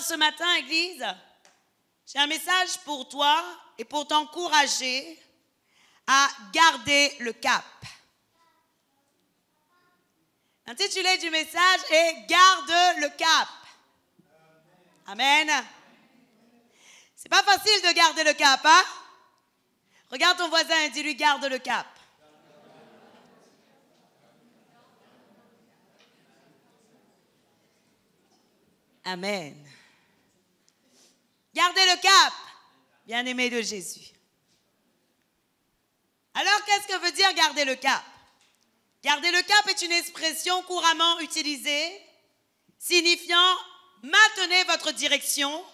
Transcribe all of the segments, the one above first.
ce matin, Église, j'ai un message pour toi et pour t'encourager à garder le cap. L'intitulé du message est « Garde le cap ». Amen. C'est pas facile de garder le cap, hein? Regarde ton voisin et dis-lui « Garde le cap ». Amen. Gardez le cap, bien-aimé de Jésus. Alors, qu'est-ce que veut dire garder le cap? Garder le cap est une expression couramment utilisée, signifiant maintenez votre direction,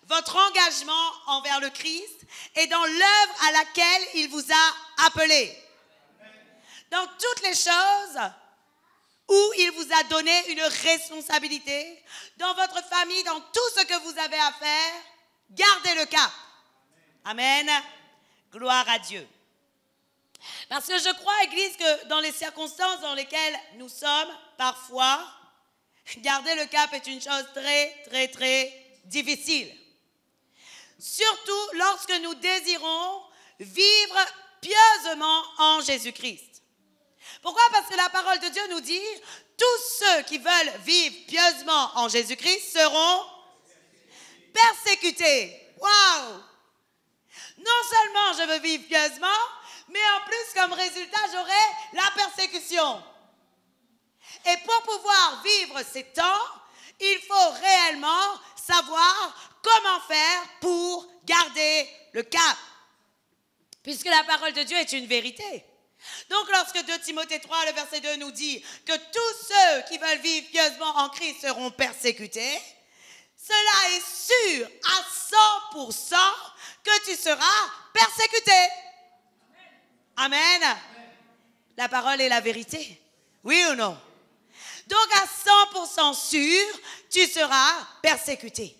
votre engagement envers le Christ et dans l'œuvre à laquelle il vous a appelé. Dans toutes les choses où il vous a donné une responsabilité, dans votre famille, dans tout ce que vous avez à faire, gardez le cap. Amen. Gloire à Dieu. Parce que je crois, Église, que dans les circonstances dans lesquelles nous sommes, parfois, garder le cap est une chose très, très, très difficile. Surtout lorsque nous désirons vivre pieusement en Jésus-Christ. Pourquoi? Parce que la parole de Dieu nous dit, tous ceux qui veulent vivre pieusement en Jésus-Christ seront persécutés. Waouh! Non seulement je veux vivre pieusement, mais en plus, comme résultat, j'aurai la persécution. Et pour pouvoir vivre ces temps, il faut réellement savoir comment faire pour garder le cap. Puisque la parole de Dieu est une vérité. Donc, lorsque 2 Timothée 3, le verset 2 nous dit que tous ceux qui veulent vivre pieusement en Christ seront persécutés, cela est sûr à 100% que tu seras persécuté. Amen. La parole est la vérité. Oui ou non? Donc, à 100% sûr, tu seras persécuté.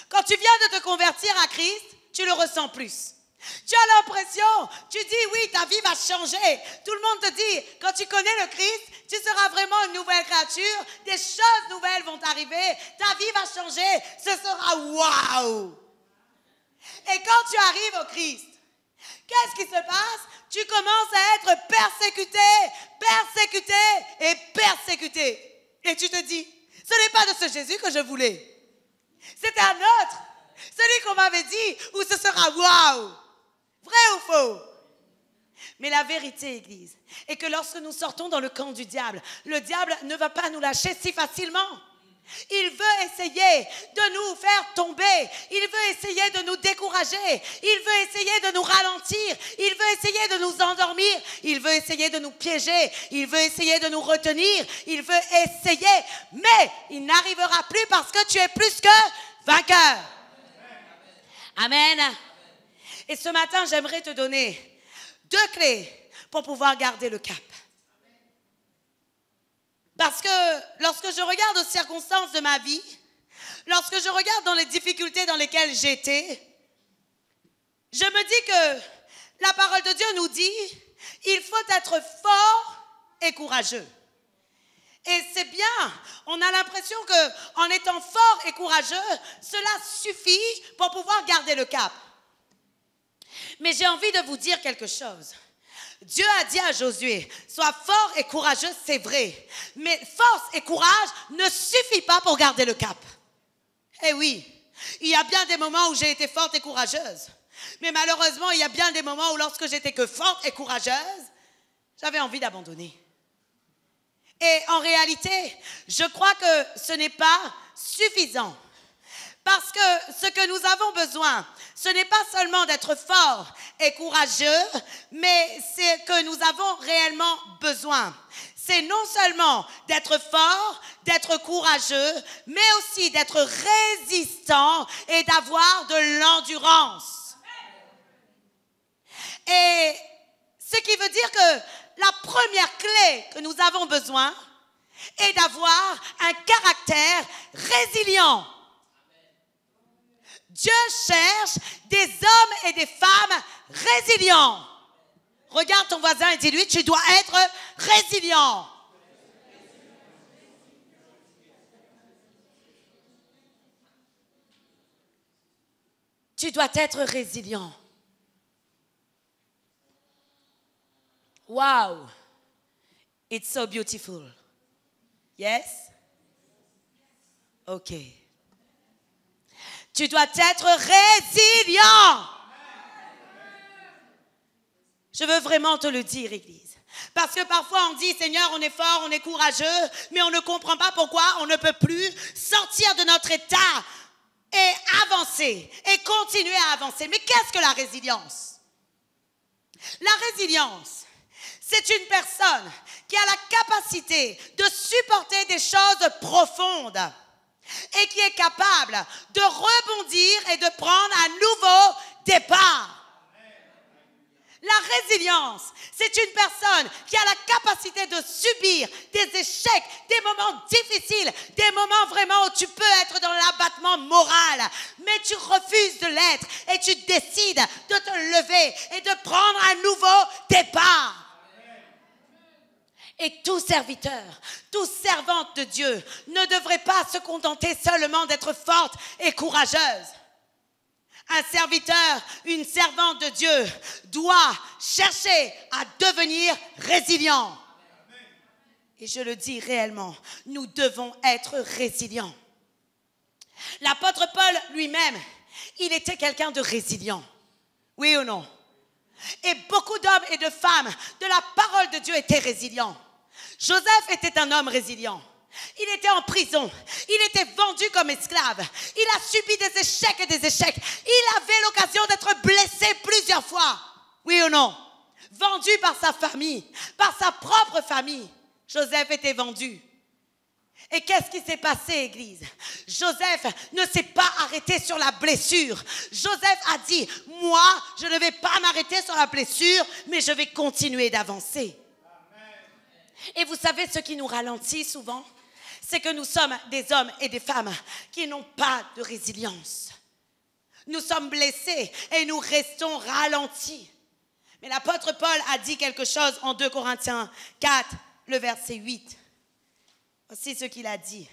Quand tu viens de te convertir à Christ, tu le ressens plus. Tu as l'impression, tu dis oui, ta vie va changer. Tout le monde te dit, quand tu connais le Christ, tu seras vraiment une nouvelle créature. Des choses nouvelles vont arriver. Ta vie va changer. Ce sera waouh. Et quand tu arrives au Christ, qu'est-ce qui se passe? Tu commences à être persécuté, persécuté et persécuté. Et tu te dis, ce n'est pas de ce Jésus que je voulais. C'est un autre. Celui qu'on m'avait dit, où ce sera waouh. Vrai ou faux? Mais la vérité, Église, est que lorsque nous sortons dans le camp du diable, le diable ne va pas nous lâcher si facilement. Il veut essayer de nous faire tomber. Il veut essayer de nous décourager. Il veut essayer de nous ralentir. Il veut essayer de nous endormir. Il veut essayer de nous piéger. Il veut essayer de nous retenir. Il veut essayer. Mais il n'arrivera plus parce que tu es plus que vainqueur. Amen. Et ce matin, j'aimerais te donner 2 clés pour pouvoir garder le cap. Parce que lorsque je regarde aux circonstances de ma vie, lorsque je regarde dans les difficultés dans lesquelles j'étais, je me dis que la parole de Dieu nous dit, il faut être fort et courageux. Et c'est bien, on a l'impression qu'en étant fort et courageux, cela suffit pour pouvoir garder le cap. Mais j'ai envie de vous dire quelque chose. Dieu a dit à Josué, sois fort et courageux, c'est vrai. Mais force et courage ne suffit pas pour garder le cap. Eh oui, il y a bien des moments où j'ai été forte et courageuse. Mais malheureusement, il y a bien des moments où lorsque j'étais que forte et courageuse, j'avais envie d'abandonner. Et en réalité, je crois que ce n'est pas suffisant. Parce que ce que nous avons besoin, ce n'est pas seulement d'être forts et courageux, mais c'est que nous avons réellement besoin. C'est non seulement d'être fort, d'être courageux, mais aussi d'être résistant et d'avoir de l'endurance. Et ce qui veut dire que la première clé que nous avons besoin est d'avoir un caractère résilient. Dieu cherche des hommes et des femmes résilients. Regarde ton voisin et dis-lui, tu dois être résilient. Tu dois être résilient. Wow. It's so beautiful. Yes? OK. Tu dois être résilient. Je veux vraiment te le dire, Église. Parce que parfois on dit, Seigneur, on est fort, on est courageux, mais on ne comprend pas pourquoi on ne peut plus sortir de notre état et avancer, et continuer à avancer. Mais qu'est-ce que la résilience? La résilience, c'est une personne qui a la capacité de supporter des choses profondes et qui est capable de rebondir et de prendre un nouveau départ. La résilience, c'est une personne qui a la capacité de subir des échecs, des moments difficiles, des moments vraiment où tu peux être dans l'abattement moral, mais tu refuses de l'être et tu décides de te lever et de prendre un nouveau départ. Et tout serviteur, toute servante de Dieu ne devrait pas se contenter seulement d'être forte et courageuse. Un serviteur, une servante de Dieu doit chercher à devenir résilient. Et je le dis réellement, nous devons être résilients. L'apôtre Paul lui-même, il était quelqu'un de résilient. Oui ou non? Et beaucoup d'hommes et de femmes de la parole de Dieu étaient résilients. Joseph était un homme résilient. Il était en prison, il était vendu comme esclave, il a subi des échecs et des échecs, il avait l'occasion d'être blessé plusieurs fois, oui ou non? Vendu par sa famille, par sa propre famille, Joseph était vendu. Et qu'est-ce qui s'est passé, Église? Joseph ne s'est pas arrêté sur la blessure. Joseph a dit, moi, je ne vais pas m'arrêter sur la blessure, mais je vais continuer d'avancer. Et vous savez ce qui nous ralentit souvent? C'est que nous sommes des hommes et des femmes qui n'ont pas de résilience. Nous sommes blessés et nous restons ralentis. Mais l'apôtre Paul a dit quelque chose en 2 Corinthiens 4, le verset 8. Voici ce qu'il a dit.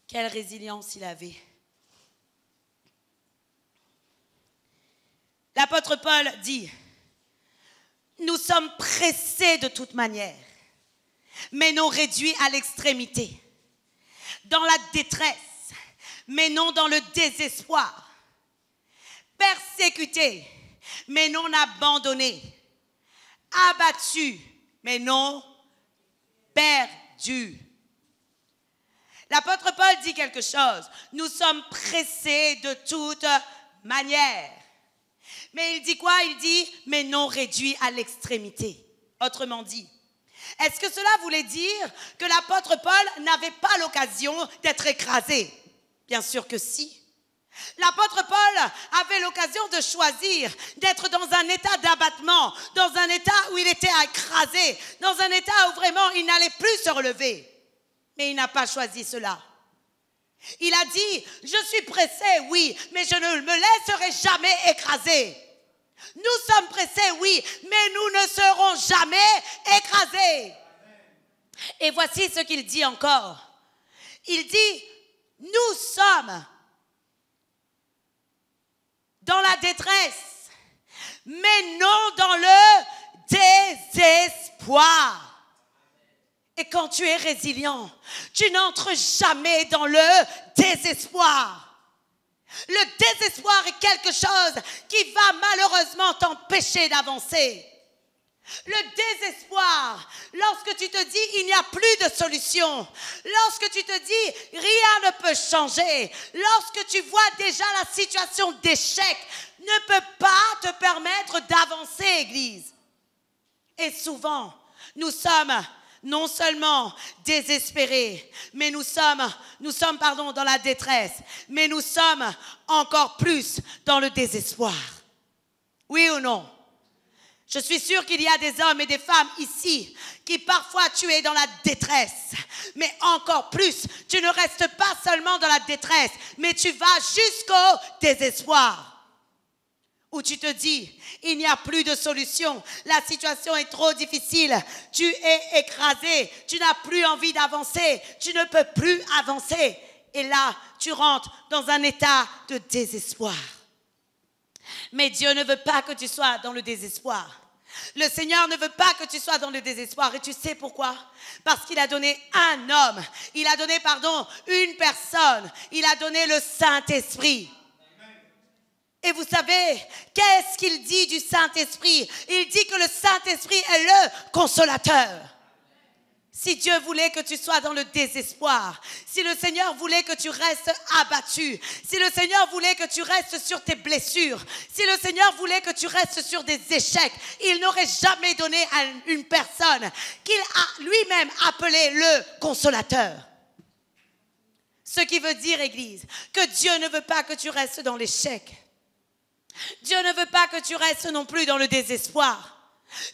Quelle résilience il avait. L'apôtre Paul dit, nous sommes pressés de toute manière, mais non réduits à l'extrémité, dans la détresse, mais non dans le désespoir, persécutés, mais non abandonnés, abattus, mais non perdus. L'apôtre Paul dit quelque chose, nous sommes pressés de toute manière. Mais il dit quoi? Il dit, mais non réduit à l'extrémité. Autrement dit, est-ce que cela voulait dire que l'apôtre Paul n'avait pas l'occasion d'être écrasé? Bien sûr que si. L'apôtre Paul avait l'occasion de choisir d'être dans un état d'abattement, dans un état où il était écrasé, dans un état où vraiment il n'allait plus se relever. Mais il n'a pas choisi cela. Il a dit, je suis pressé, oui, mais je ne me laisserai jamais écraser. Nous sommes pressés, oui, mais nous ne serons jamais écrasés. Et voici ce qu'il dit encore. Il dit, nous sommes dans la détresse, mais non dans le désespoir. Et quand tu es résilient, tu n'entres jamais dans le désespoir. Le désespoir est quelque chose qui va malheureusement t'empêcher d'avancer. Le désespoir, lorsque tu te dis il n'y a plus de solution, lorsque tu te dis rien ne peut changer, lorsque tu vois déjà la situation d'échec, ne peut pas te permettre d'avancer, Église. Et souvent, nous sommes non seulement désespérés, mais nous sommes dans la détresse, mais nous sommes encore plus dans le désespoir. Oui ou non? Je suis sûre qu'il y a des hommes et des femmes ici qui parfois tu es dans la détresse, mais encore plus, tu ne restes pas seulement dans la détresse, mais tu vas jusqu'au désespoir. où tu te dis, il n'y a plus de solution, la situation est trop difficile, tu es écrasé, tu n'as plus envie d'avancer, tu ne peux plus avancer. Et là, tu rentres dans un état de désespoir. Mais Dieu ne veut pas que tu sois dans le désespoir. Le Seigneur ne veut pas que tu sois dans le désespoir. Et tu sais pourquoi? Parce qu'il a donné un homme. Il a donné, une personne. Il a donné le Saint-Esprit. Et vous savez, qu'est-ce qu'il dit du Saint-Esprit? Il dit que le Saint-Esprit est le consolateur. Si Dieu voulait que tu sois dans le désespoir, si le Seigneur voulait que tu restes abattu, si le Seigneur voulait que tu restes sur tes blessures, si le Seigneur voulait que tu restes sur des échecs, il n'aurait jamais donné à une personne qu'il a lui-même appelé le consolateur. Ce qui veut dire, Église, que Dieu ne veut pas que tu restes dans l'échec. Dieu ne veut pas que tu restes non plus dans le désespoir.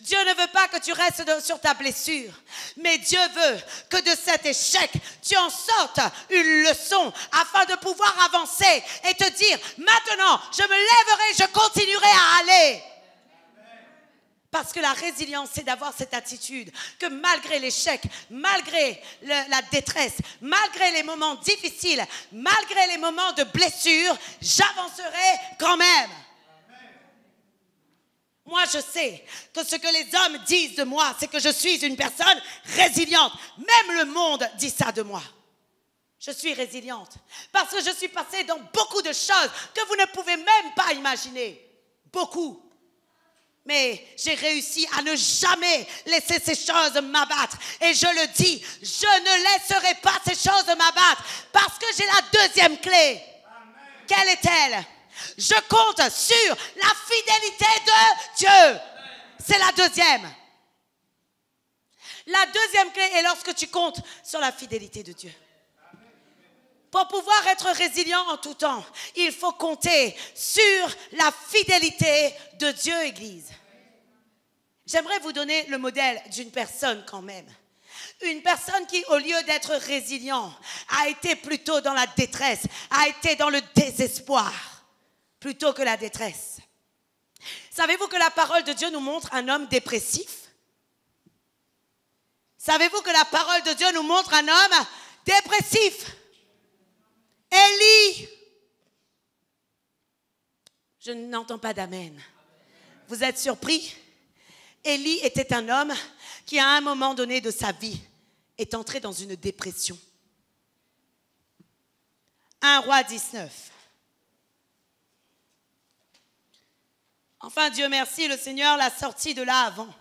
Dieu ne veut pas que tu restes sur ta blessure, mais Dieu veut que de cet échec, tu en sortes une leçon afin de pouvoir avancer et te dire, maintenant, je me lèverai, je continuerai à aller. Parce que la résilience, c'est d'avoir cette attitude que malgré l'échec, malgré la détresse, malgré les moments difficiles, malgré les moments de blessure, j'avancerai quand même. Moi, je sais que ce que les hommes disent de moi, c'est que je suis une personne résiliente. Même le monde dit ça de moi. Je suis résiliente parce que je suis passée dans beaucoup de choses que vous ne pouvez même pas imaginer. Beaucoup. Mais j'ai réussi à ne jamais laisser ces choses m'abattre. Et je le dis, je ne laisserai pas ces choses m'abattre parce que j'ai la deuxième clé. Amen. Quelle est-elle? Je compte sur la fidélité de Dieu. C'est la deuxième. La deuxième clé est lorsque tu comptes sur la fidélité de Dieu. Pour pouvoir être résilient en tout temps, il faut compter sur la fidélité de Dieu, Église. J'aimerais vous donner le modèle d'une personne quand même. Une personne qui, au lieu d'être résilient, a été plutôt dans la détresse, a été dans le désespoir. Plutôt que la détresse. Savez-vous que la parole de Dieu nous montre un homme dépressif? Savez-vous que la parole de Dieu nous montre un homme dépressif? Élie. Je n'entends pas d'amen. Vous êtes surpris? Élie était un homme qui, à un moment donné de sa vie, est entré dans une dépression. 1 Roi 19. Enfin, Dieu merci, le Seigneur l'a sorti de là avant.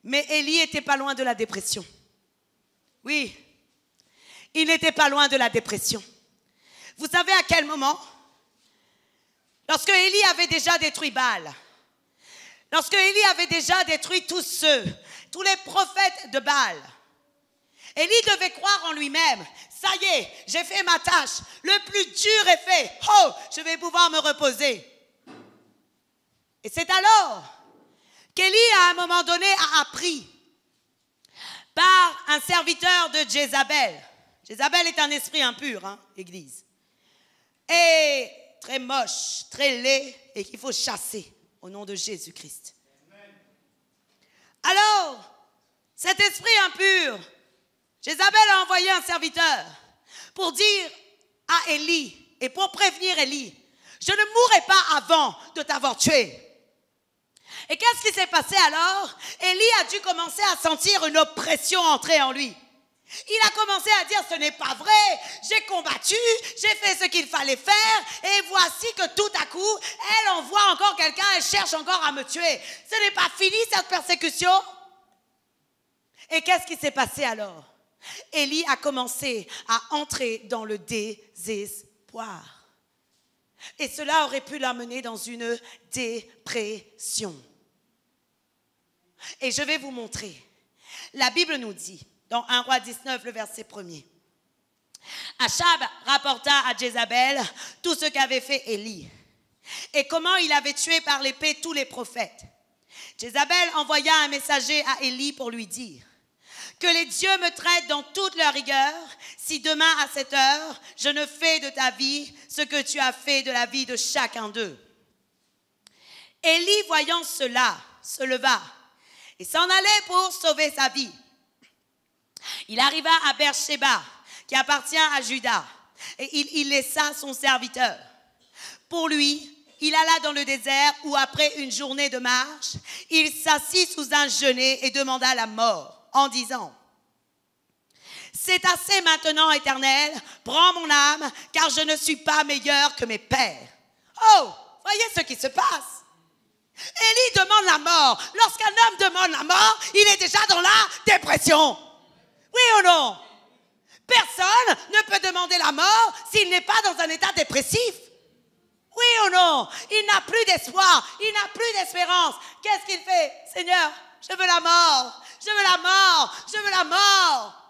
Mais Élie n'était pas loin de la dépression. Oui, il n'était pas loin de la dépression. Vous savez à quel moment? Lorsque Élie avait déjà détruit Baal. Lorsque Élie avait déjà détruit tous les prophètes de Baal. Élie devait croire en lui-même. Ça y est, j'ai fait ma tâche. Le plus dur est fait. Oh, je vais pouvoir me reposer. Et c'est alors qu'Élie, à un moment donné, a appris par un serviteur de Jézabel. Jézabel est un esprit impur, Église. Et très moche, très laid, et qu'il faut chasser au nom de Jésus-Christ. Alors, cet esprit impur, Jézabel a envoyé un serviteur pour dire à Élie, et pour prévenir Élie, je ne mourrai pas avant de t'avoir tué. Et qu'est-ce qui s'est passé alors? Élie a dû commencer à sentir une oppression entrer en lui. Il a commencé à dire, ce n'est pas vrai, j'ai combattu, j'ai fait ce qu'il fallait faire, et voici que tout à coup, elle envoie encore quelqu'un, elle cherche encore à me tuer. Ce n'est pas fini cette persécution? Et qu'est-ce qui s'est passé alors? Élie a commencé à entrer dans le désespoir. Et cela aurait pu l'amener dans une dépression. Et je vais vous montrer. La Bible nous dit, dans 1 Roi 19, le verset 1er, Achab rapporta à Jézabel tout ce qu'avait fait Élie et comment il avait tué par l'épée tous les prophètes. Jézabel envoya un messager à Élie pour lui dire que les dieux me traitent dans toute leur rigueur si demain à cette heure je ne fais de ta vie ce que tu as fait de la vie de chacun d'eux. Élie, voyant cela, se leva et s'en allait pour sauver sa vie. Il arriva à Beersheba, qui appartient à Juda, et il laissa son serviteur. Pour lui, il alla dans le désert où, après une journée de marche, il s'assit sous un genêt et demanda la mort, en disant: c'est assez maintenant, Éternel, prends mon âme, car je ne suis pas meilleur que mes pères. Oh, voyez ce qui se passe. Élie demande la mort. Lorsqu'un homme demande la mort, il est déjà dans la dépression. Oui ou non? Personne ne peut demander la mort s'il n'est pas dans un état dépressif. Oui ou non? Il n'a plus d'espoir, il n'a plus d'espérance. Qu'est-ce qu'il fait? Seigneur, je veux la mort, je veux la mort, je veux la mort.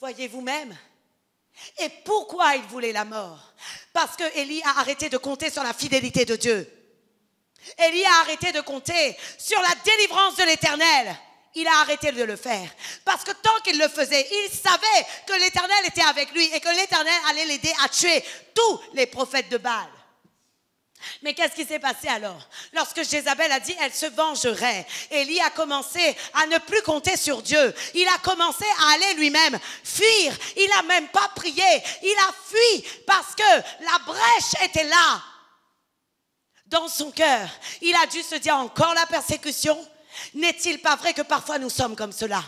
Voyez vous-même. Et pourquoi il voulait la mort? Parce que Élie a arrêté de compter sur la fidélité de Dieu. Élie a arrêté de compter sur la délivrance de l'Éternel. Il a arrêté de le faire. Parce que tant qu'il le faisait, il savait que l'Éternel était avec lui et que l'Éternel allait l'aider à tuer tous les prophètes de Baal. Mais qu'est-ce qui s'est passé alors? Lorsque Jézabel a dit elle se vengerait, Élie a commencé à ne plus compter sur Dieu. Il a commencé à aller lui-même fuir. Il n'a même pas prié. Il a fui parce que la brèche était là. Dans son cœur, il a dû se dire encore la persécution. N'est-il pas vrai que parfois nous sommes comme cela?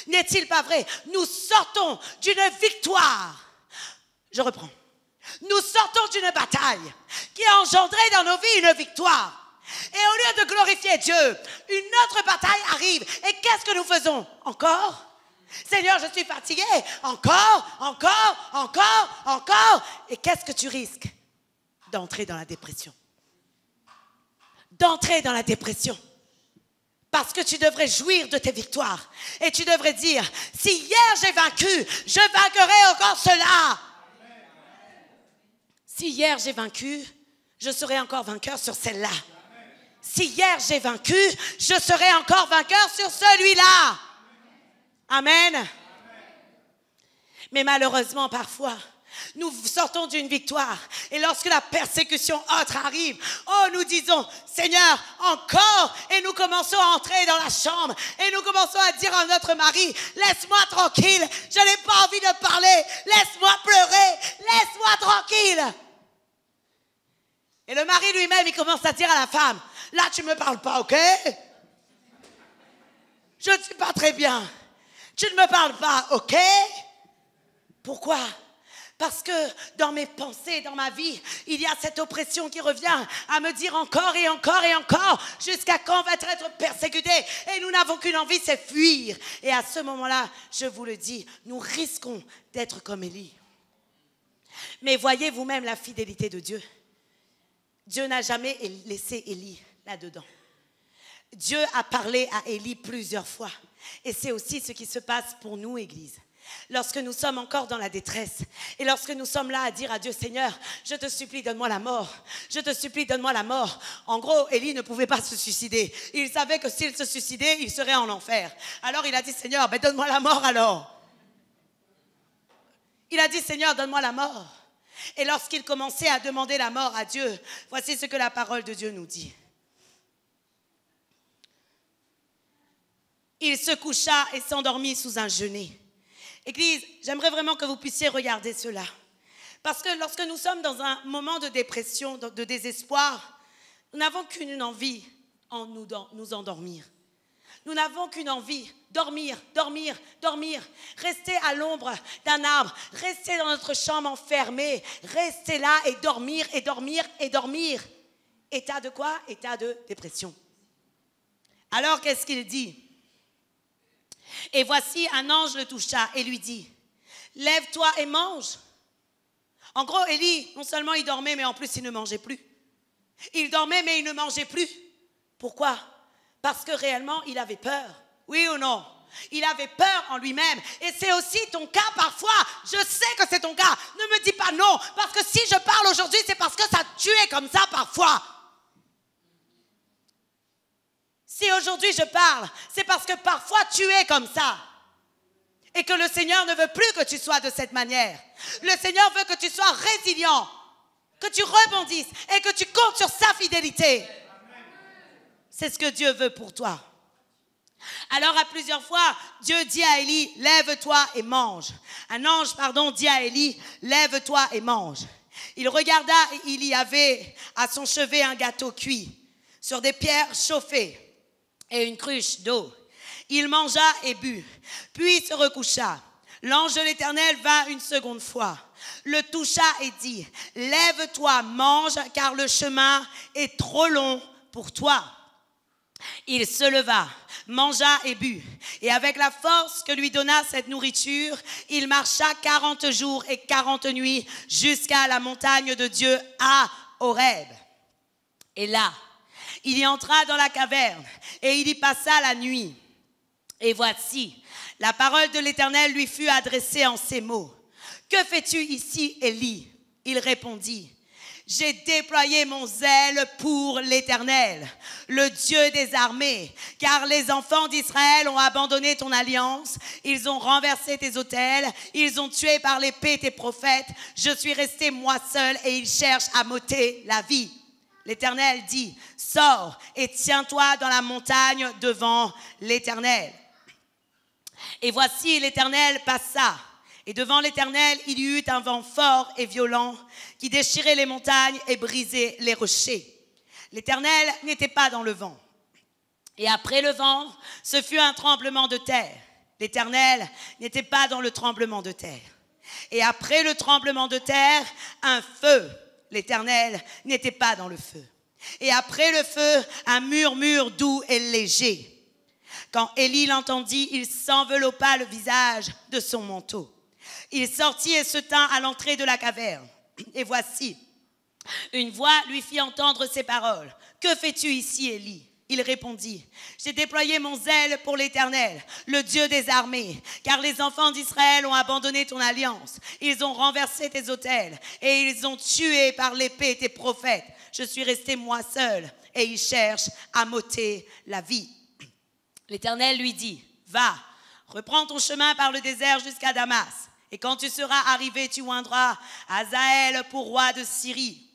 N'est-il pas vrai? Nous sortons d'une victoire. Je reprends. Nous sortons d'une bataille qui a engendré dans nos vies une victoire. Et au lieu de glorifier Dieu, une autre bataille arrive. Et qu'est-ce que nous faisons? Encore? Seigneur, je suis fatigué. Encore. Et qu'est-ce que tu risques? D'entrer dans la dépression. D'entrer dans la dépression. Parce que tu devrais jouir de tes victoires. Et tu devrais dire, si hier j'ai vaincu, je vaincrai encore cela. Si hier j'ai vaincu, je serai encore vainqueur sur celle-là. Si hier j'ai vaincu, je serai encore vainqueur sur celui-là. Amen. Mais malheureusement, parfois, nous sortons d'une victoire. Et lorsque la persécution autre arrive, oh, nous disons, Seigneur, encore. Et nous commençons à entrer dans la chambre. Et nous commençons à dire à notre mari, laisse-moi tranquille. Je n'ai pas envie de parler. Laisse-moi pleurer. Laisse-moi tranquille. Et le mari lui-même, il commence à dire à la femme, là, tu ne me parles pas, ok? Je ne suis pas très bien. Tu ne me parles pas, ok? Pourquoi? Parce que dans mes pensées, dans ma vie, il y a cette oppression qui revient à me dire encore et encore et encore, jusqu'à quand on va être persécuté. Et nous n'avons qu'une envie, c'est fuir. Et à ce moment-là, je vous le dis, nous risquons d'être comme Élie. Mais voyez vous-même la fidélité de Dieu. Dieu n'a jamais laissé Élie là-dedans. Dieu a parlé à Élie plusieurs fois. Et c'est aussi ce qui se passe pour nous, Église. Lorsque nous sommes encore dans la détresse et lorsque nous sommes là à dire à Dieu, Seigneur, je te supplie, donne-moi la mort. Je te supplie, donne-moi la mort. En gros, Élie ne pouvait pas se suicider. Il savait que s'il se suicidait, il serait en enfer. Alors il a dit, Seigneur, ben donne-moi la mort alors. Il a dit, Seigneur, donne-moi la mort. Et lorsqu'il commençait à demander la mort à Dieu, voici ce que la parole de Dieu nous dit. Il se coucha et s'endormit sous un genêt. Église, j'aimerais vraiment que vous puissiez regarder cela. Parce que lorsque nous sommes dans un moment de dépression, de désespoir, nous n'avons qu'une envie, en nous endormir. Nous n'avons qu'une envie, dormir, dormir, dormir. Rester à l'ombre d'un arbre, rester dans notre chambre enfermée, rester là et dormir, et dormir, et dormir. État de quoi? État de dépression. Alors, qu'est-ce qu'il dit? Et voici, un ange le toucha et lui dit, lève-toi et mange. En gros, Élie, non seulement il dormait, mais en plus il ne mangeait plus. Il dormait, mais il ne mangeait plus. Pourquoi? Parce que réellement, il avait peur. Oui ou non? Il avait peur en lui-même. Et c'est aussi ton cas parfois. Je sais que c'est ton cas. Ne me dis pas non. Parce que si je parle aujourd'hui, c'est parce que tu es comme ça parfois. Si aujourd'hui je parle, c'est parce que parfois tu es comme ça. Et que le Seigneur ne veut plus que tu sois de cette manière. Le Seigneur veut que tu sois résilient, que tu rebondisses et que tu comptes sur sa fidélité. C'est ce que Dieu veut pour toi. Alors à plusieurs fois, Dieu dit à Élie, lève-toi et mange. Un ange, dit à Élie, lève-toi et mange. Il regarda et il y avait à son chevet un gâteau cuit sur des pierres chauffées et une cruche d'eau. Il mangea et but, puis se recoucha. L'ange de l'Éternel vint une seconde fois, le toucha et dit, lève-toi, mange, car le chemin est trop long pour toi. Il se leva, mangea et but, et avec la force que lui donna cette nourriture, il marcha 40 jours et 40 nuits jusqu'à la montagne de Dieu à Horeb. Et là, il y entra dans la caverne et il y passa la nuit. Et voici, la parole de l'Éternel lui fut adressée en ces mots. « Que fais-tu ici, Élie ?» Il répondit. J'ai déployé mon zèle pour l'Éternel, le Dieu des armées, car les enfants d'Israël ont abandonné ton alliance, ils ont renversé tes autels, ils ont tué par l'épée tes prophètes. Je suis resté moi seul et ils cherchent à m'ôter la vie. L'Éternel dit, sors et tiens-toi dans la montagne devant l'Éternel. Et voici l'Éternel passa. Et devant l'Éternel, il y eut un vent fort et violent qui déchirait les montagnes et brisait les rochers. L'Éternel n'était pas dans le vent. Et après le vent, ce fut un tremblement de terre. L'Éternel n'était pas dans le tremblement de terre. Et après le tremblement de terre, un feu. L'Éternel n'était pas dans le feu. Et après le feu, un murmure doux et léger. Quand Élie l'entendit, il s'enveloppa le visage de son manteau. Il sortit et se tint à l'entrée de la caverne. Et voici, une voix lui fit entendre ces paroles. « Que fais-tu ici, Élie ?» Il répondit, « J'ai déployé mon zèle pour l'Éternel, le Dieu des armées, car les enfants d'Israël ont abandonné ton alliance. Ils ont renversé tes autels et ils ont tué par l'épée tes prophètes. Je suis resté moi seul et ils cherchent à m'ôter la vie. » L'Éternel lui dit, « Va, reprends ton chemin par le désert jusqu'à Damas. Et quand tu seras arrivé, tu oindras Hazaël pour roi de Syrie.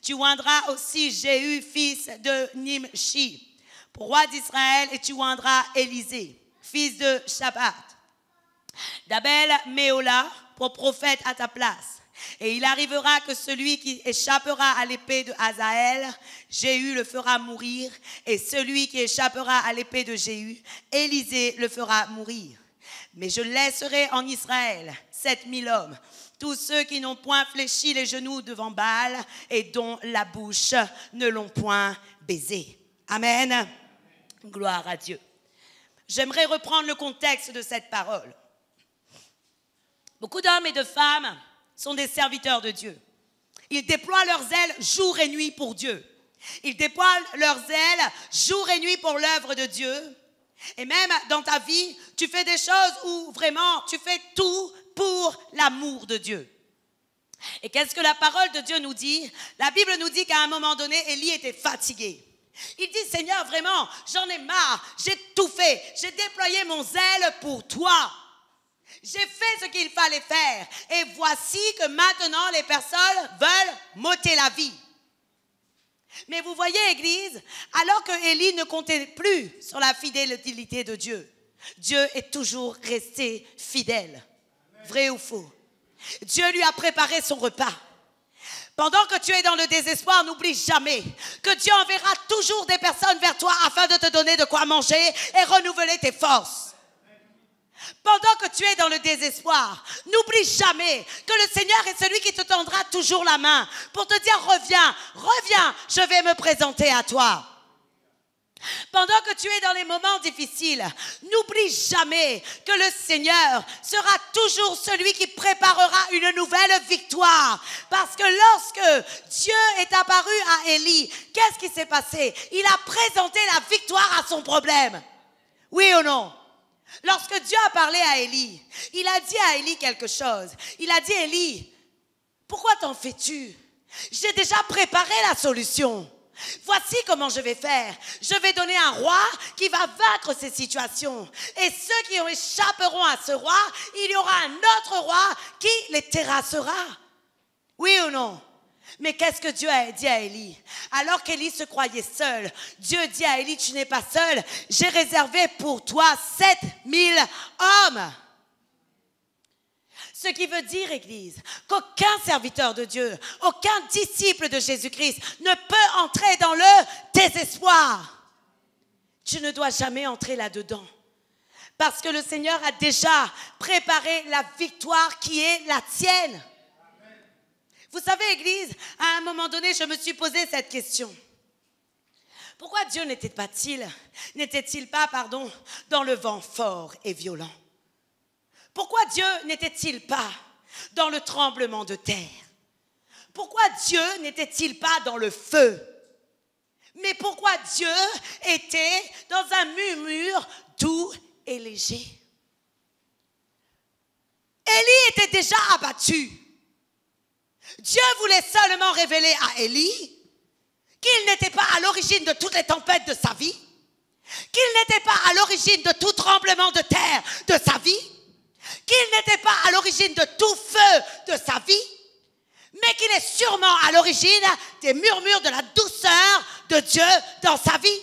Tu oindras aussi Jéhu, fils de Nimshi, pour roi d'Israël, et tu oindras Élisée, fils de Shaphat, d'Abel Méola, pour prophète à ta place. Et il arrivera que celui qui échappera à l'épée de Hazaël, Jéhu le fera mourir, et celui qui échappera à l'épée de Jéhu, Élisée le fera mourir. Mais je laisserai en Israël 7000 hommes, tous ceux qui n'ont point fléchi les genoux devant Baal et dont la bouche ne l'ont point baisé. » Amen. Gloire à Dieu. J'aimerais reprendre le contexte de cette parole. Beaucoup d'hommes et de femmes sont des serviteurs de Dieu. Ils déploient leur zèle jour et nuit pour Dieu. Ils déploient leur zèle jour et nuit pour l'œuvre de Dieu. Et même dans ta vie, tu fais des choses où vraiment tu fais tout pour l'amour de Dieu. Et qu'est-ce que la parole de Dieu nous dit? La Bible nous dit qu'à un moment donné, Élie était fatigué. Il dit, Seigneur, vraiment, j'en ai marre, j'ai tout fait, j'ai déployé mon zèle pour toi. J'ai fait ce qu'il fallait faire. Et voici que maintenant, les personnes veulent m'ôter la vie. Mais vous voyez, Église, alors que Élie ne comptait plus sur la fidélité de Dieu, Dieu est toujours resté fidèle. Vrai ou faux? Dieu lui a préparé son repas. Pendant que tu es dans le désespoir, n'oublie jamais que Dieu enverra toujours des personnes vers toi afin de te donner de quoi manger et renouveler tes forces. Pendant que tu es dans le désespoir, n'oublie jamais que le Seigneur est celui qui te tendra toujours la main pour te dire reviens, reviens, je vais me présenter à toi. Pendant que tu es dans les moments difficiles, n'oublie jamais que le Seigneur sera toujours celui qui préparera une nouvelle victoire. Parce que lorsque Dieu est apparu à Élie, qu'est-ce qui s'est passé? Il a présenté la victoire à son problème. Oui ou non? Lorsque Dieu a parlé à Élie, il a dit à Élie quelque chose. Il a dit, Élie, pourquoi t'en fais-tu? J'ai déjà préparé la solution. Voici comment je vais faire. Je vais donner un roi qui va vaincre ces situations. Et ceux qui échapperont à ce roi, il y aura un autre roi qui les terrassera. Oui ou non? Mais qu'est-ce que Dieu a dit à Élie? Alors qu'Élie se croyait seul, Dieu dit à Élie, tu n'es pas seul, j'ai réservé pour toi 7000 hommes. Ce qui veut dire, Église, qu'aucun serviteur de Dieu, aucun disciple de Jésus-Christ ne peut entrer dans le désespoir. Tu ne dois jamais entrer là-dedans. Parce que le Seigneur a déjà préparé la victoire qui est la tienne. Vous savez, Église, à un moment donné, je me suis posé cette question. Pourquoi Dieu n'était-il pas, dans le vent fort et violent? Pourquoi Dieu n'était-il pas dans le tremblement de terre? Pourquoi Dieu n'était-il pas dans le feu? Mais pourquoi Dieu était dans un murmure doux et léger? Élie était déjà abattu. Dieu voulait seulement révéler à Élie qu'il n'était pas à l'origine de toutes les tempêtes de sa vie, qu'il n'était pas à l'origine de tout tremblement de terre de sa vie, qu'il n'était pas à l'origine de tout feu de sa vie, mais qu'il est sûrement à l'origine des murmures de la douceur de Dieu dans sa vie.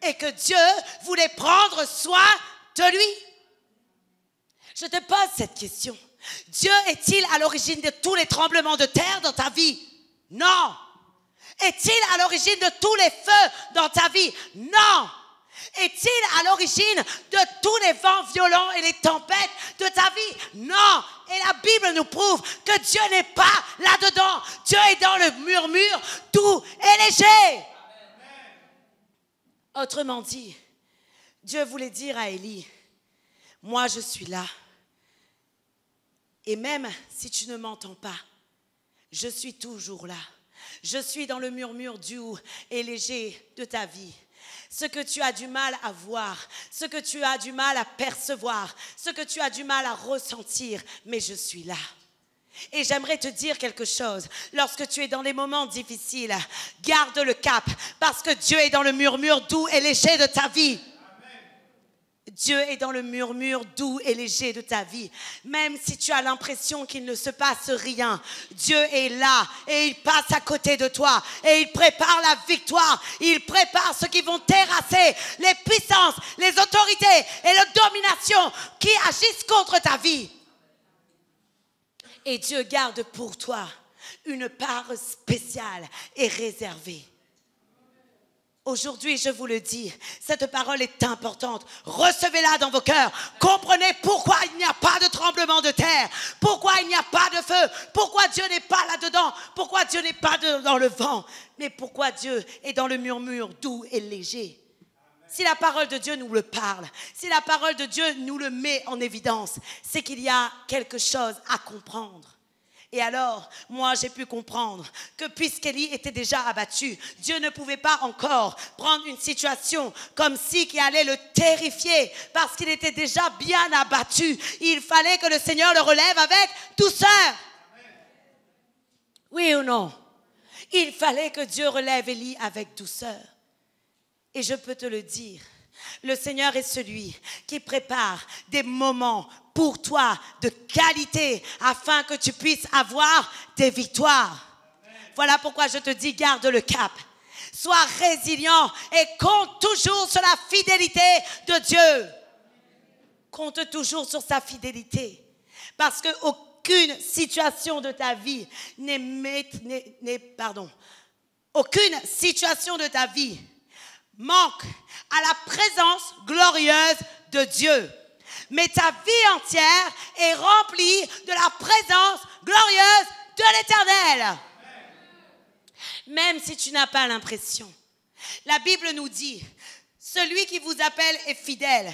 Et que Dieu voulait prendre soin de lui. Je te pose cette question. Dieu est-il à l'origine de tous les tremblements de terre dans ta vie? Non. Est-il à l'origine de tous les feux dans ta vie? Non. Est-il à l'origine de tous les vents violents et les tempêtes de ta vie? Non. Et la Bible nous prouve que Dieu n'est pas là-dedans. Dieu est dans le murmure doux et léger. Autrement dit, Dieu voulait dire à Élie, moi je suis là. Et même si tu ne m'entends pas, je suis toujours là. Je suis dans le murmure doux et léger de ta vie. Ce que tu as du mal à voir, ce que tu as du mal à percevoir, ce que tu as du mal à ressentir, mais je suis là. Et j'aimerais te dire quelque chose. Lorsque tu es dans les moments difficiles, garde le cap, parce que Dieu est dans le murmure doux et léger de ta vie. Dieu est dans le murmure doux et léger de ta vie. Même si tu as l'impression qu'il ne se passe rien, Dieu est là et il passe à côté de toi et il prépare la victoire. Il prépare ceux qui vont terrasser les puissances, les autorités et les dominations qui agissent contre ta vie. Et Dieu garde pour toi une part spéciale et réservée. Aujourd'hui, je vous le dis, cette parole est importante. Recevez-la dans vos cœurs. Comprenez pourquoi il n'y a pas de tremblement de terre. Pourquoi il n'y a pas de feu. Pourquoi Dieu n'est pas là-dedans. Pourquoi Dieu n'est pas dans le vent. Mais pourquoi Dieu est dans le murmure doux et léger. Si la parole de Dieu nous le parle, si la parole de Dieu nous le met en évidence, c'est qu'il y a quelque chose à comprendre. Et alors, moi, j'ai pu comprendre que puisqu'Élie était déjà abattu, Dieu ne pouvait pas encore prendre une situation comme si qui allait le terrifier parce qu'il était déjà bien abattu. Il fallait que le Seigneur le relève avec douceur. Oui ou non? Il fallait que Dieu relève Élie avec douceur. Et je peux te le dire, le Seigneur est celui qui prépare des moments pour toi de qualité afin que tu puisses avoir des victoires. Voilà pourquoi je te dis, garde le cap. Sois résilient et compte toujours sur la fidélité de Dieu. Compte toujours sur sa fidélité. Parce qu'aucune situation de ta vie aucune situation de ta vie manque à la présence glorieuse de Dieu. Mais ta vie entière est remplie de la présence glorieuse de l'Éternel. Même si tu n'as pas l'impression. La Bible nous dit, celui qui vous appelle est fidèle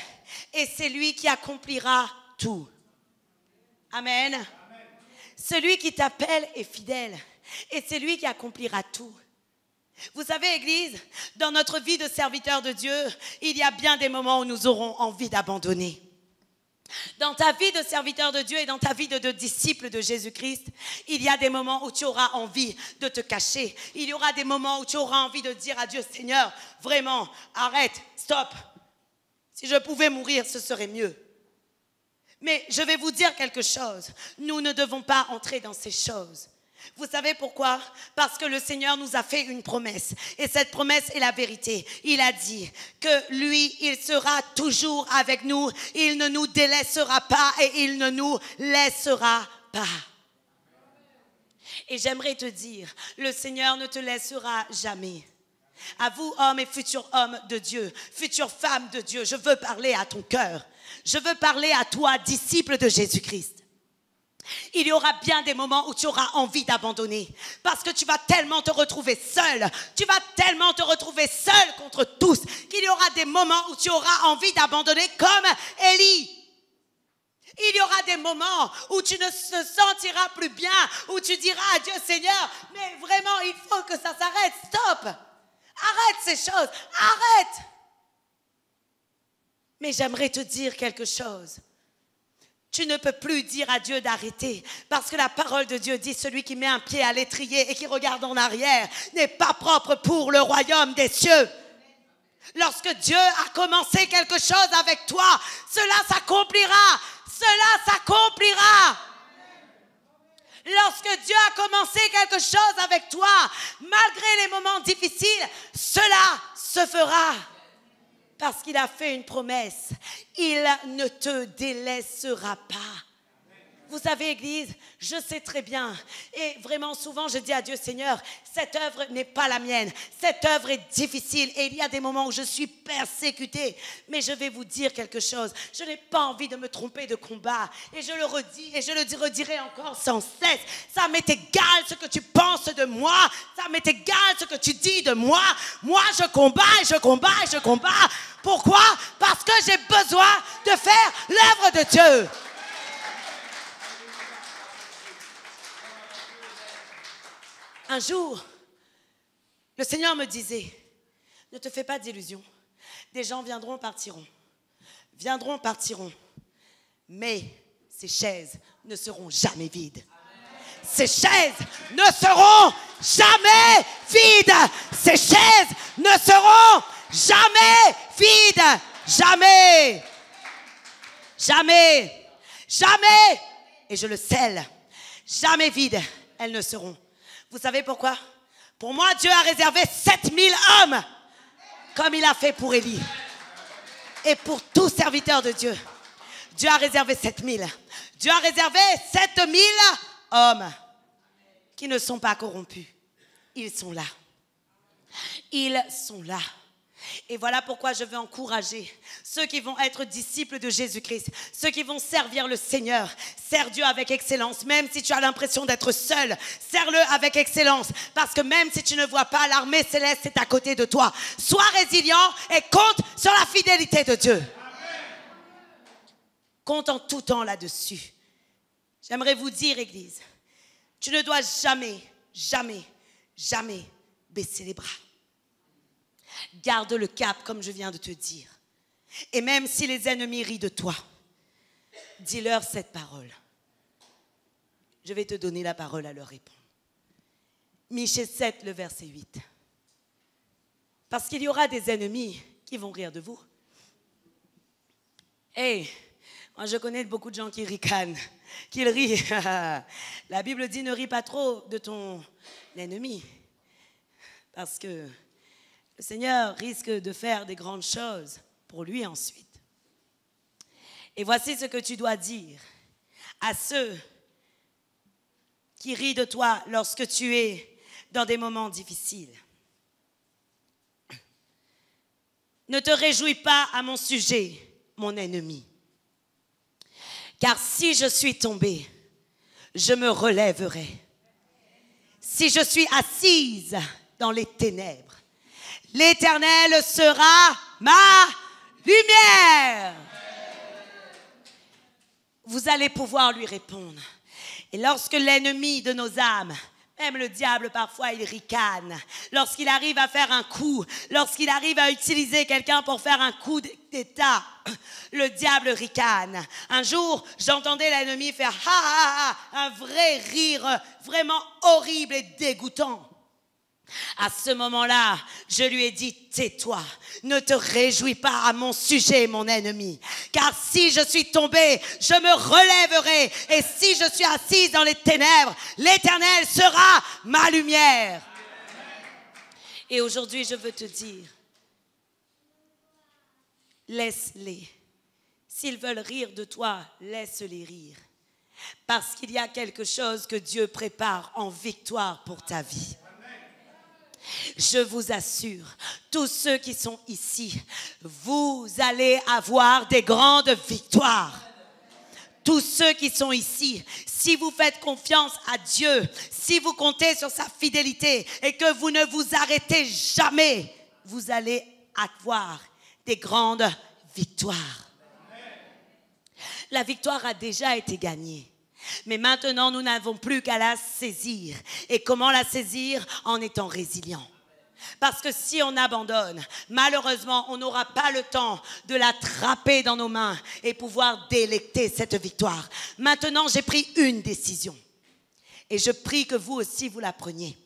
et c'est lui qui accomplira tout. Amen. Amen. Celui qui t'appelle est fidèle et c'est lui qui accomplira tout. Vous savez, Église, dans notre vie de serviteur de Dieu, il y a bien des moments où nous aurons envie d'abandonner. Dans ta vie de serviteur de Dieu et dans ta vie de disciple de Jésus-Christ, il y a des moments où tu auras envie de te cacher. Il y aura des moments où tu auras envie de dire à Dieu, Seigneur, vraiment, arrête, stop. Si je pouvais mourir, ce serait mieux. Mais je vais vous dire quelque chose. Nous ne devons pas entrer dans ces choses. Vous savez pourquoi? Parce que le Seigneur nous a fait une promesse. Et cette promesse est la vérité. Il a dit que lui, il sera toujours avec nous. Il ne nous délaissera pas et il ne nous laissera pas. Et j'aimerais te dire, le Seigneur ne te laissera jamais. À vous, hommes et futurs hommes de Dieu, futures femmes de Dieu, je veux parler à ton cœur. Je veux parler à toi, disciple de Jésus-Christ. Il y aura bien des moments où tu auras envie d'abandonner parce que tu vas tellement te retrouver seul, tu vas tellement te retrouver seul contre tous qu'il y aura des moments où tu auras envie d'abandonner comme Élie. Il y aura des moments où tu ne te sentiras plus bien, où tu diras à Dieu, Seigneur, mais vraiment il faut que ça s'arrête, stop, arrête ces choses, arrête. Mais j'aimerais te dire quelque chose. Tu ne peux plus dire à Dieu d'arrêter parce que la parole de Dieu dit celui qui met un pied à l'étrier et qui regarde en arrière n'est pas propre pour le royaume des cieux. Lorsque Dieu a commencé quelque chose avec toi, cela s'accomplira. Cela s'accomplira. Lorsque Dieu a commencé quelque chose avec toi, malgré les moments difficiles, cela se fera. Parce qu'il a fait une promesse, il ne te délaissera pas. Vous savez, Église, je sais très bien, et vraiment souvent je dis à Dieu, Seigneur, cette œuvre n'est pas la mienne, cette œuvre est difficile, et il y a des moments où je suis persécutée, mais je vais vous dire quelque chose, je n'ai pas envie de me tromper de combat, et je le redis, et je le redirai encore sans cesse, ça m'est égal ce que tu penses de moi, ça m'est égal ce que tu dis de moi, moi je combats, et je combats, et je combats. Pourquoi? Parce que j'ai besoin de faire l'œuvre de Dieu. Un jour, le Seigneur me disait, ne te fais pas d'illusions. Des gens viendront, partiront. Viendront, partiront. Mais ces chaises ne seront jamais vides. Ces chaises ne seront jamais vides. Ces chaises ne seront jamais vides. Jamais. Jamais. Jamais. Et je le scelle. Jamais vides, elles ne seront. Vous savez pourquoi? Pour moi, Dieu a réservé 7000 hommes, comme il a fait pour Élie. Et pour tout serviteur de Dieu, Dieu a réservé 7000. Dieu a réservé 7000 hommes qui ne sont pas corrompus. Ils sont là. Ils sont là. Et voilà pourquoi je veux encourager ceux qui vont être disciples de Jésus-Christ, ceux qui vont servir le Seigneur. Sers Dieu avec excellence, même si tu as l'impression d'être seul, sers-le avec excellence, parce que même si tu ne vois pas, l'armée céleste est à côté de toi. Sois résilient et compte sur la fidélité de Dieu. Compte en tout temps là-dessus. J'aimerais vous dire, Église, tu ne dois jamais, jamais, jamais baisser les bras. Garde le cap, comme je viens de te dire. Et même si les ennemis rient de toi, dis-leur cette parole. Je vais te donner la parole à leur répondre. Michée 7, le verset 8. Parce qu'il y aura des ennemis qui vont rire de vous. Hey, moi je connais beaucoup de gens qui ricanent, qui rient. La Bible dit ne ris pas trop de ton ennemi. Parce que le Seigneur risque de faire des grandes choses pour lui ensuite. Et voici ce que tu dois dire à ceux qui rient de toi lorsque tu es dans des moments difficiles. Ne te réjouis pas à mon sujet, mon ennemi. Car si je suis tombée, je me relèverai. Si je suis assise dans les ténèbres, l'Éternel sera ma lumière. Vous allez pouvoir lui répondre. Et lorsque l'ennemi de nos âmes, même le diable parfois il ricane, lorsqu'il arrive à faire un coup, lorsqu'il arrive à utiliser quelqu'un pour faire un coup d'état, le diable ricane. Un jour, j'entendais l'ennemi faire ha ha ha, un vrai rire vraiment horrible et dégoûtant. À ce moment-là, je lui ai dit, tais-toi, ne te réjouis pas à mon sujet, mon ennemi. Car si je suis tombé, je me relèverai. Et si je suis assise dans les ténèbres, l'Éternel sera ma lumière. Et aujourd'hui, je veux te dire, laisse-les. S'ils veulent rire de toi, laisse-les rire. Parce qu'il y a quelque chose que Dieu prépare en victoire pour ta vie. Je vous assure, tous ceux qui sont ici, vous allez avoir des grandes victoires. Tous ceux qui sont ici, si vous faites confiance à Dieu, si vous comptez sur sa fidélité et que vous ne vous arrêtez jamais, vous allez avoir des grandes victoires. La victoire a déjà été gagnée. Mais maintenant, nous n'avons plus qu'à la saisir. Et comment la saisir? En étant résilient. Parce que si on abandonne, malheureusement, on n'aura pas le temps de l'attraper dans nos mains et pouvoir délecter cette victoire. Maintenant, j'ai pris une décision. Et je prie que vous aussi, vous la preniez.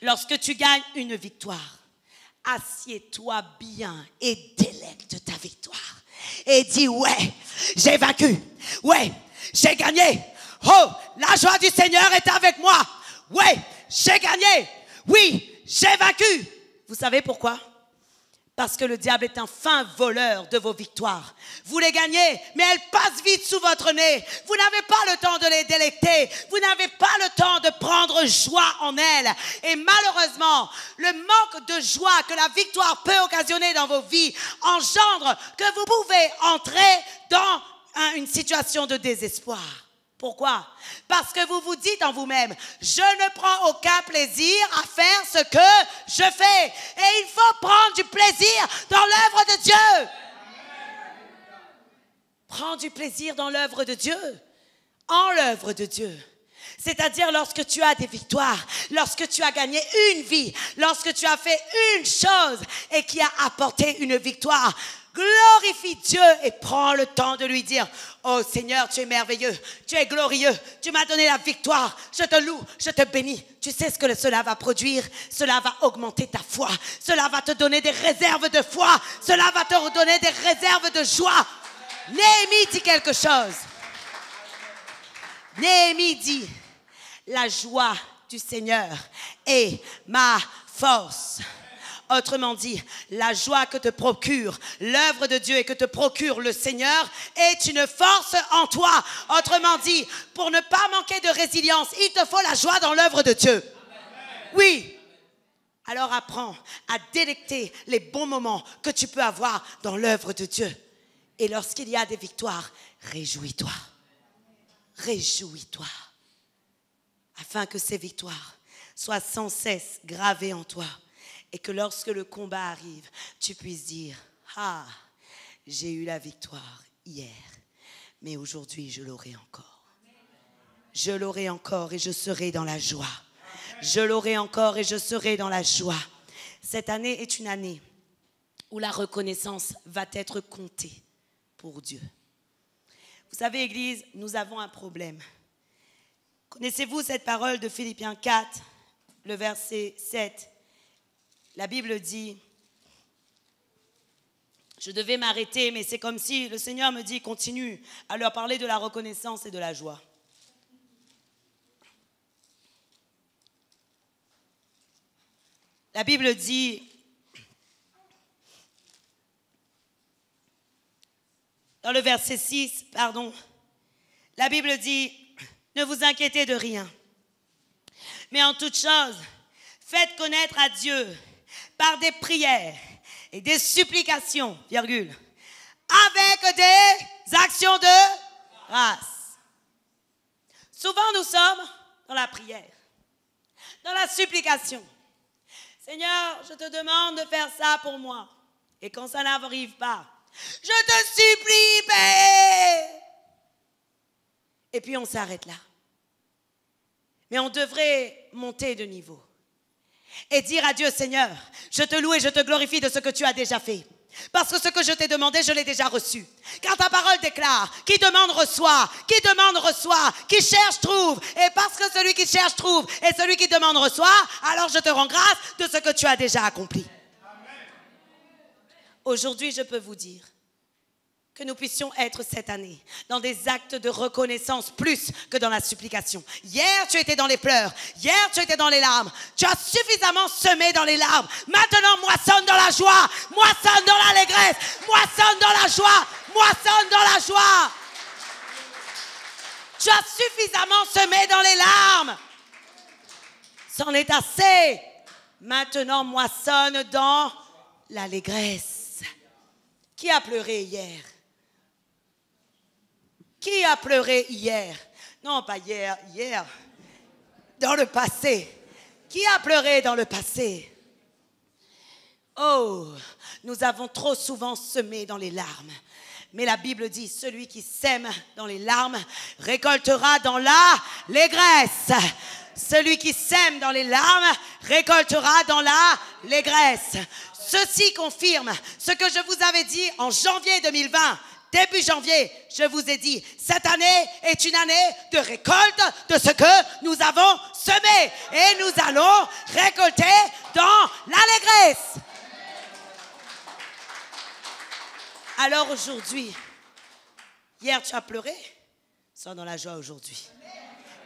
Lorsque tu gagnes une victoire, assieds-toi bien et délecte ta victoire. Et dis, ouais, j'ai vaincu. Ouais, j'ai gagné. Oh, la joie du Seigneur est avec moi. Ouais, j'ai gagné. Oui, j'ai vaincu. Vous savez pourquoi? Parce que le diable est un fin voleur de vos victoires. Vous les gagnez, mais elles passent vite sous votre nez. Vous n'avez pas le temps de les délecter. Vous n'avez pas le temps de prendre joie en elles. Et malheureusement, le manque de joie que la victoire peut occasionner dans vos vies engendre que vous pouvez entrer dans une situation de désespoir. Pourquoi? Parce que vous vous dites en vous-même, je ne prends aucun plaisir à faire ce que je fais. Et il faut prendre du plaisir dans l'œuvre de Dieu. Prends du plaisir dans l'œuvre de Dieu. En l'œuvre de Dieu. C'est-à-dire lorsque tu as des victoires, lorsque tu as gagné une vie, lorsque tu as fait une chose et qui a apporté une victoire. Glorifie Dieu et prends le temps de lui dire, oh Seigneur, tu es merveilleux, tu es glorieux, tu m'as donné la victoire, je te loue, je te bénis. Tu sais ce que cela va produire? Cela va augmenter ta foi, cela va te donner des réserves de foi, cela va te redonner des réserves de joie. Néhémie dit quelque chose. Néhémie dit, la joie du Seigneur est ma force. Autrement dit, la joie que te procure l'œuvre de Dieu et que te procure le Seigneur est une force en toi. Autrement dit, pour ne pas manquer de résilience, il te faut la joie dans l'œuvre de Dieu. Oui. Alors apprends à délecter les bons moments que tu peux avoir dans l'œuvre de Dieu. Et lorsqu'il y a des victoires, réjouis-toi. Réjouis-toi. Afin que ces victoires soient sans cesse gravées en toi. Et que lorsque le combat arrive, tu puisses dire, ah, j'ai eu la victoire hier, mais aujourd'hui je l'aurai encore. Je l'aurai encore et je serai dans la joie. Je l'aurai encore et je serai dans la joie. Cette année est une année où la reconnaissance va être comptée pour Dieu. Vous savez, Église, nous avons un problème. Connaissez-vous cette parole de Philippiens 4, le verset 7? La Bible dit, je devais m'arrêter, mais c'est comme si le Seigneur me dit, continue à leur parler de la reconnaissance et de la joie. La Bible dit, dans le verset 6, la Bible dit, ne vous inquiétez de rien, mais en toute chose, faites connaître à Dieu par des prières et des supplications, virgule, avec des actions de grâce. Souvent, nous sommes dans la prière, dans la supplication. Seigneur, je te demande de faire ça pour moi. Et quand ça n'arrive pas, je te supplie, Père. Et puis on s'arrête là. Mais on devrait monter de niveau. Et dire à Dieu, Seigneur, je te loue et je te glorifie de ce que tu as déjà fait. Parce que ce que je t'ai demandé, je l'ai déjà reçu. Car ta parole déclare, qui demande reçoit, qui demande reçoit, qui cherche trouve. Et parce que celui qui cherche trouve et celui qui demande reçoit, alors je te rends grâce de ce que tu as déjà accompli. Aujourd'hui, je peux vous dire que nous puissions être cette année dans des actes de reconnaissance plus que dans la supplication. Hier, tu étais dans les pleurs. Hier, tu étais dans les larmes. Tu as suffisamment semé dans les larmes. Maintenant, moissonne dans la joie. Moissonne dans l'allégresse. Moissonne dans la joie. Moissonne dans la joie. Tu as suffisamment semé dans les larmes. C'en est assez. Maintenant, moissonne dans l'allégresse. Qui a pleuré hier? Qui a pleuré hier? Non, pas hier, hier. Dans le passé. Qui a pleuré dans le passé? Oh, nous avons trop souvent semé dans les larmes. Mais la Bible dit, celui qui sème dans les larmes récoltera dans l'allégresse. Celui qui sème dans les larmes récoltera dans l'allégresse. Ceci confirme ce que je vous avais dit en janvier 2020. Début janvier, je vous ai dit, cette année est une année de récolte de ce que nous avons semé. Et nous allons récolter dans l'allégresse. Alors aujourd'hui, hier tu as pleuré, sois dans la joie aujourd'hui.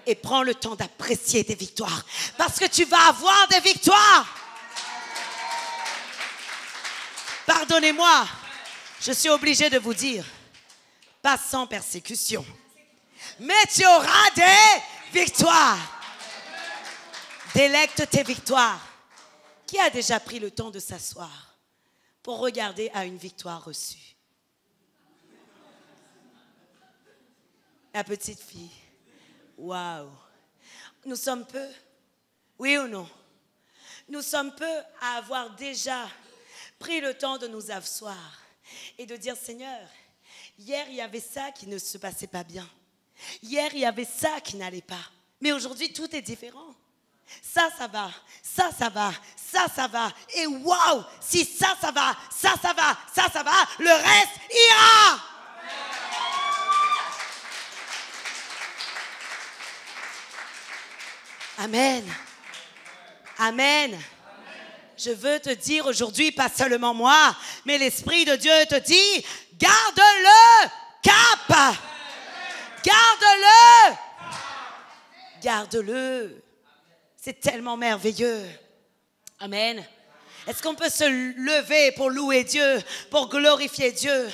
Et prends le temps d'apprécier tes victoires. Parce que tu vas avoir des victoires. Pardonnez-moi, je suis obligée de vous dire, pas sans persécution, mais tu auras des victoires. Délecte tes victoires. Qui a déjà pris le temps de s'asseoir pour regarder à une victoire reçue? La petite fille. Waouh. Nous sommes peu, oui ou non? Nous sommes peu à avoir déjà pris le temps de nous asseoir et de dire, Seigneur, hier il y avait ça qui ne se passait pas bien. Hier il y avait ça qui n'allait pas. Mais aujourd'hui tout est différent. Ça va, ça va, ça va. Et waouh, si ça va, ça va, ça va, le reste ira. Amen. Amen. Je veux te dire aujourd'hui, pas seulement moi, mais l'Esprit de Dieu te dit, garde-le cap. Garde-le. Garde-le. C'est tellement merveilleux. Amen. Est-ce qu'on peut se lever pour louer Dieu, pour glorifier Dieu?